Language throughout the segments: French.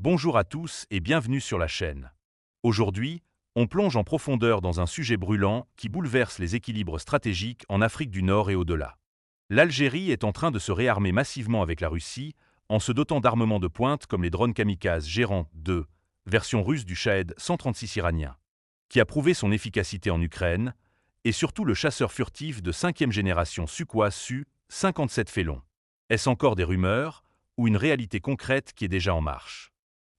Bonjour à tous et bienvenue sur la chaîne. Aujourd'hui, on plonge en profondeur dans un sujet brûlant qui bouleverse les équilibres stratégiques en Afrique du Nord et au-delà. L'Algérie est en train de se réarmer massivement avec la Russie, en se dotant d'armements de pointe comme les drones kamikazes Gérant 2, version russe du Shahed 136 iranien, qui a prouvé son efficacité en Ukraine, et surtout le chasseur furtif de 5e génération Sukhoi Su-57 Félon. Est-ce encore des rumeurs ou une réalité concrète qui est déjà en marche?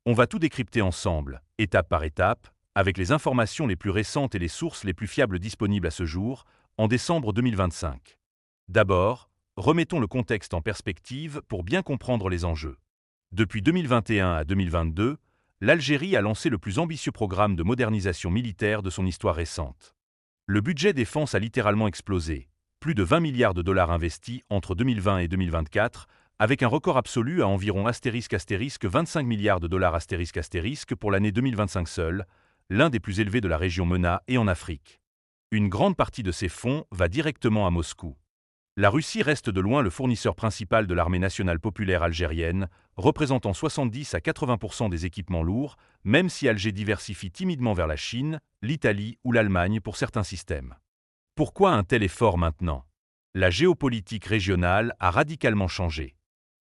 On va tout décrypter ensemble, étape par étape, avec les informations les plus récentes et les sources les plus fiables disponibles à ce jour, en décembre 2025. D'abord, remettons le contexte en perspective pour bien comprendre les enjeux. Depuis 2021 à 2022, l'Algérie a lancé le plus ambitieux programme de modernisation militaire de son histoire récente. Le budget défense a littéralement explosé, plus de 20 milliards de dollars investis entre 2020 et 2024, avec un record absolu à environ ** 25 milliards de dollars ** pour l'année 2025 seule, l'un des plus élevés de la région MENA et en Afrique. Une grande partie de ces fonds va directement à Moscou. La Russie reste de loin le fournisseur principal de l'armée nationale populaire algérienne, représentant 70 à 80% des équipements lourds, même si Alger diversifie timidement vers la Chine, l'Italie ou l'Allemagne pour certains systèmes. Pourquoi un tel effort maintenant? La géopolitique régionale a radicalement changé.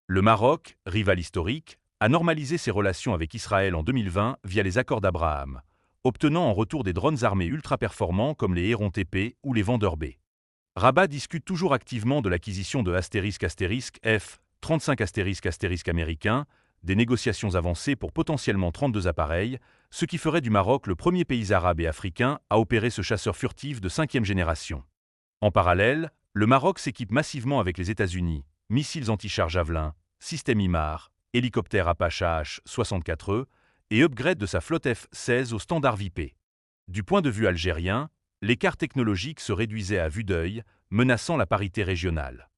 Le Maroc, rival historique, a normalisé ses relations avec Israël en 2020 via les accords d'Abraham, obtenant en retour des drones armés ultra-performants comme les Héron TP ou les Vendeur B. Rabat discute toujours activement de l'acquisition de F-35 américains, des négociations avancées pour potentiellement 32 appareils, ce qui ferait du Maroc le premier pays arabe et africain à opérer ce chasseur furtif de 5e génération. En parallèle, le Maroc s'équipe massivement avec les États-Unis, missiles anti-char Javelin, système IMAR, hélicoptère Apache AH-64E et upgrade de sa flotte F-16 au standard VIP. Du point de vue algérien, l'écart technologique se réduisait à vue d'œil, menaçant la parité régionale.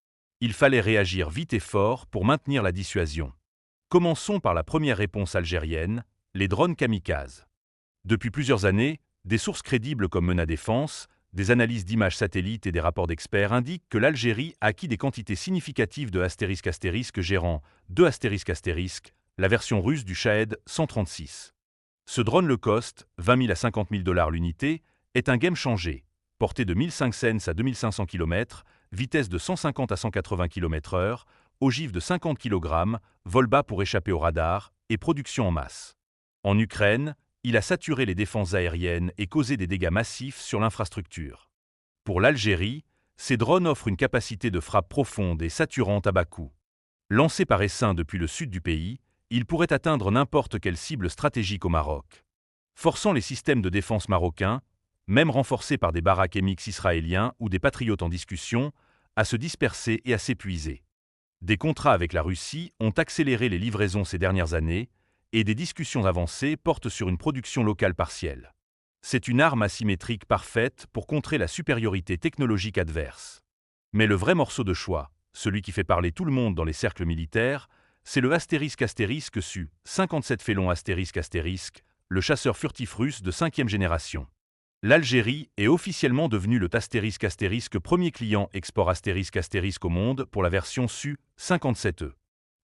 Il fallait réagir vite et fort pour maintenir la dissuasion. Commençons par la première réponse algérienne, les drones kamikazes. Depuis plusieurs années, des sources crédibles comme MENA Défense, des analyses d'images satellites et des rapports d'experts indiquent que l'Algérie a acquis des quantités significatives de ** Gérant 2 **, la version russe du Shahed 136. Ce drone low cost, 20 000 à 50 000 $ l'unité, est un game changer, portée de 1500 cents à 2500 km, vitesse de 150 à 180 km/h, ogive de 50 kg, vol bas pour échapper au radar et production en masse. En Ukraine, il a saturé les défenses aériennes et causé des dégâts massifs sur l'infrastructure. Pour l'Algérie, ces drones offrent une capacité de frappe profonde et saturante à bas coût. Lancés par essaim depuis le sud du pays, ils pourraient atteindre n'importe quelle cible stratégique au Maroc, forçant les systèmes de défense marocains, même renforcés par des Barak MX israéliens ou des patriotes en discussion, à se disperser et à s'épuiser. Des contrats avec la Russie ont accéléré les livraisons ces dernières années, et des discussions avancées portent sur une production locale partielle. C'est une arme asymétrique parfaite pour contrer la supériorité technologique adverse. Mais le vrai morceau de choix, celui qui fait parler tout le monde dans les cercles militaires, c'est le ** Su-57 Félon **, le chasseur furtif russe de 5e génération. L'Algérie est officiellement devenue le ** premier client export * au monde pour la version Su-57E.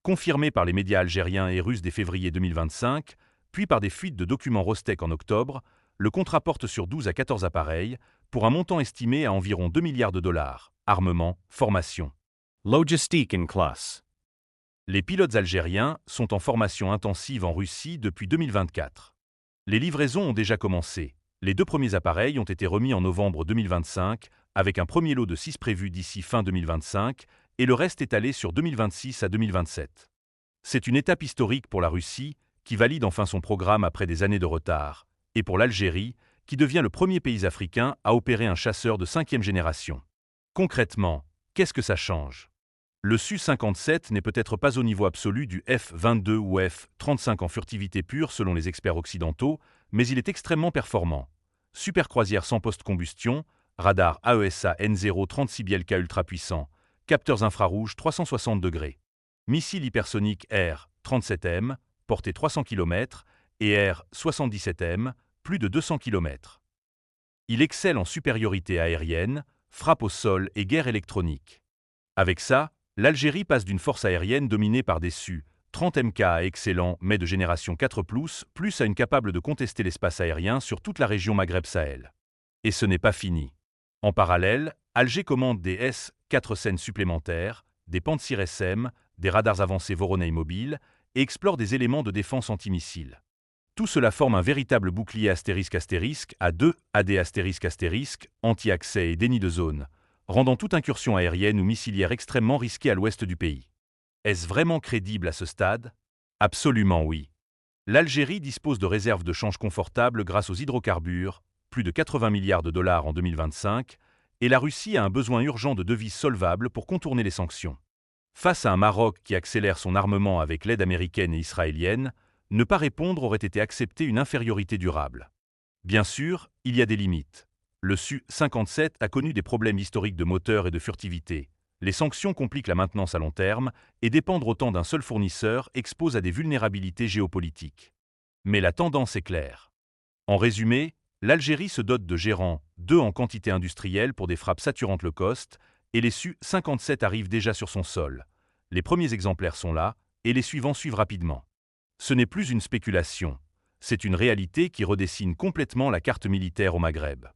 Confirmé par les médias algériens et russes dès février 2025, puis par des fuites de documents Rostec en octobre, le contrat porte sur 12 à 14 appareils, pour un montant estimé à environ 2 milliards de dollars, armement, formation. Logistique in class. Les pilotes algériens sont en formation intensive en Russie depuis 2024. Les livraisons ont déjà commencé. Les 2 premiers appareils ont été remis en novembre 2025, avec un premier lot de 6 prévu d'ici fin 2025, et le reste étalé sur 2026 à 2027. C'est une étape historique pour la Russie, qui valide enfin son programme après des années de retard, et pour l'Algérie, qui devient le premier pays africain à opérer un chasseur de 5e génération. Concrètement, qu'est-ce que ça change? Le Su-57 n'est peut-être pas au niveau absolu du F-22 ou F-35 en furtivité pure selon les experts occidentaux, mais il est extrêmement performant. Super croisière sans post-combustion, radar AESA N0 36 Bielka ultra puissant, capteurs infrarouges 360 degrés. Missile hypersonique R-37M, portée 300 km, et R-77M, plus de 200 km. Il excelle en supériorité aérienne, frappe au sol et guerre électronique. Avec ça, l'Algérie passe d'une force aérienne dominée par des Su 30 MKA excellent, mais de génération 4+, plus à une capable de contester l'espace aérien sur toute la région Maghreb-Sahel. Et ce n'est pas fini. En parallèle, Alger commande des S-400 supplémentaires, des Pantsir SM, des radars avancés Voronezh mobiles et explore des éléments de défense antimissiles. Tout cela forme un véritable bouclier ** à 2 AD ** anti-accès et déni de zone, rendant toute incursion aérienne ou missilière extrêmement risquée à l'ouest du pays. Est-ce vraiment crédible à ce stade? Absolument oui. L'Algérie dispose de réserves de change confortables grâce aux hydrocarbures, plus de 80 milliards de dollars en 2025, et la Russie a un besoin urgent de devises solvables pour contourner les sanctions. Face à un Maroc qui accélère son armement avec l'aide américaine et israélienne, ne pas répondre aurait été accepter une infériorité durable. Bien sûr, il y a des limites. Le Su-57 a connu des problèmes historiques de moteur et de furtivité. Les sanctions compliquent la maintenance à long terme et dépendre autant d'un seul fournisseur expose à des vulnérabilités géopolitiques. Mais la tendance est claire. En résumé, l'Algérie se dote de gérants 2 en quantité industrielle pour des frappes saturantes low cost et les Su-57 arrivent déjà sur son sol. Les premiers exemplaires sont là et les suivants suivent rapidement. Ce n'est plus une spéculation, c'est une réalité qui redessine complètement la carte militaire au Maghreb.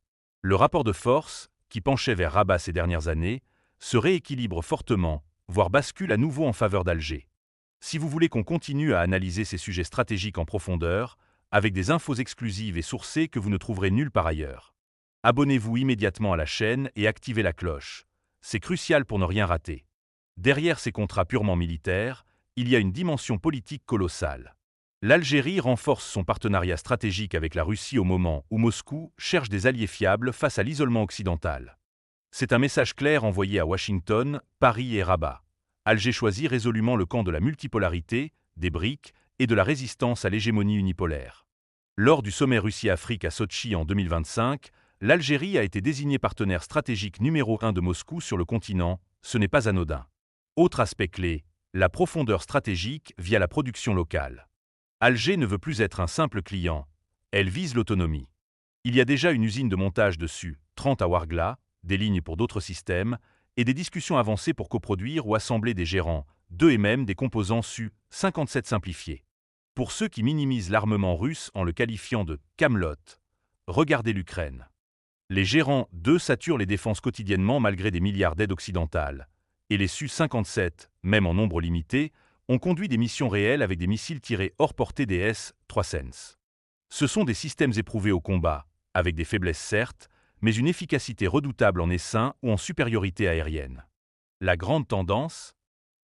Le rapport de force, qui penchait vers Rabat ces dernières années, se rééquilibre fortement, voire bascule à nouveau en faveur d'Alger. Si vous voulez qu'on continue à analyser ces sujets stratégiques en profondeur, avec des infos exclusives et sourcées que vous ne trouverez nulle part ailleurs, abonnez-vous immédiatement à la chaîne et activez la cloche. C'est crucial pour ne rien rater. Derrière ces contrats purement militaires, il y a une dimension politique colossale. L'Algérie renforce son partenariat stratégique avec la Russie au moment où Moscou cherche des alliés fiables face à l'isolement occidental. C'est un message clair envoyé à Washington, Paris et Rabat. Alger choisit résolument le camp de la multipolarité, des BRICS et de la résistance à l'hégémonie unipolaire. Lors du sommet Russie-Afrique à Sotchi en 2025, l'Algérie a été désignée partenaire stratégique numéro 1 de Moscou sur le continent, ce n'est pas anodin. Autre aspect clé, la profondeur stratégique via la production locale. Alger ne veut plus être un simple client, elle vise l'autonomie. Il y a déjà une usine de montage de Su-30 à Ouargla, des lignes pour d'autres systèmes, et des discussions avancées pour coproduire ou assembler des gérants 2 et même des composants Su-57 simplifiés. Pour ceux qui minimisent l'armement russe en le qualifiant de « Camelot », regardez l'Ukraine. Les gérants 2 saturent les défenses quotidiennement malgré des milliards d'aides occidentales, et les Su-57, même en nombre limité, ont conduit des missions réelles avec des missiles tirés hors portée des S-300. Ce sont des systèmes éprouvés au combat, avec des faiblesses certes, mais une efficacité redoutable en essaim ou en supériorité aérienne. La grande tendance?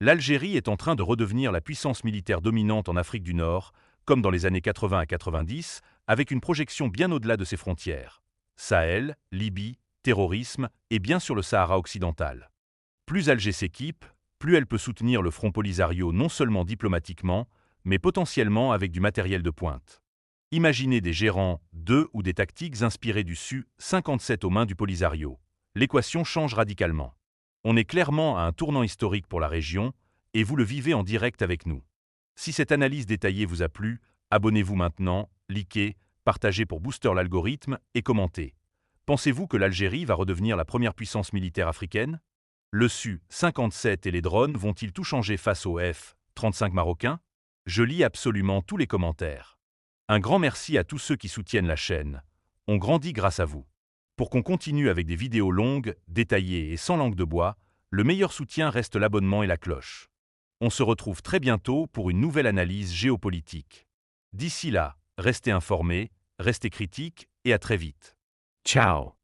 L'Algérie est en train de redevenir la puissance militaire dominante en Afrique du Nord, comme dans les années 80 à 90, avec une projection bien au-delà de ses frontières. Sahel, Libye, terrorisme et bien sûr le Sahara occidental. Plus Alger s'équipe, plus elle peut soutenir le front Polisario non seulement diplomatiquement, mais potentiellement avec du matériel de pointe. Imaginez des gérants 2 ou des tactiques inspirées du Su-57 aux mains du Polisario. L'équation change radicalement. On est clairement à un tournant historique pour la région, et vous le vivez en direct avec nous. Si cette analyse détaillée vous a plu, abonnez-vous maintenant, likez, partagez pour booster l'algorithme et commentez. Pensez-vous que l'Algérie va redevenir la première puissance militaire africaine? Le Su-57 et les drones vont-ils tout changer face aux F-35 marocains? Je lis absolument tous les commentaires. Un grand merci à tous ceux qui soutiennent la chaîne. On grandit grâce à vous. Pour qu'on continue avec des vidéos longues, détaillées et sans langue de bois, le meilleur soutien reste l'abonnement et la cloche. On se retrouve très bientôt pour une nouvelle analyse géopolitique. D'ici là, restez informés, restez critiques et à très vite. Ciao!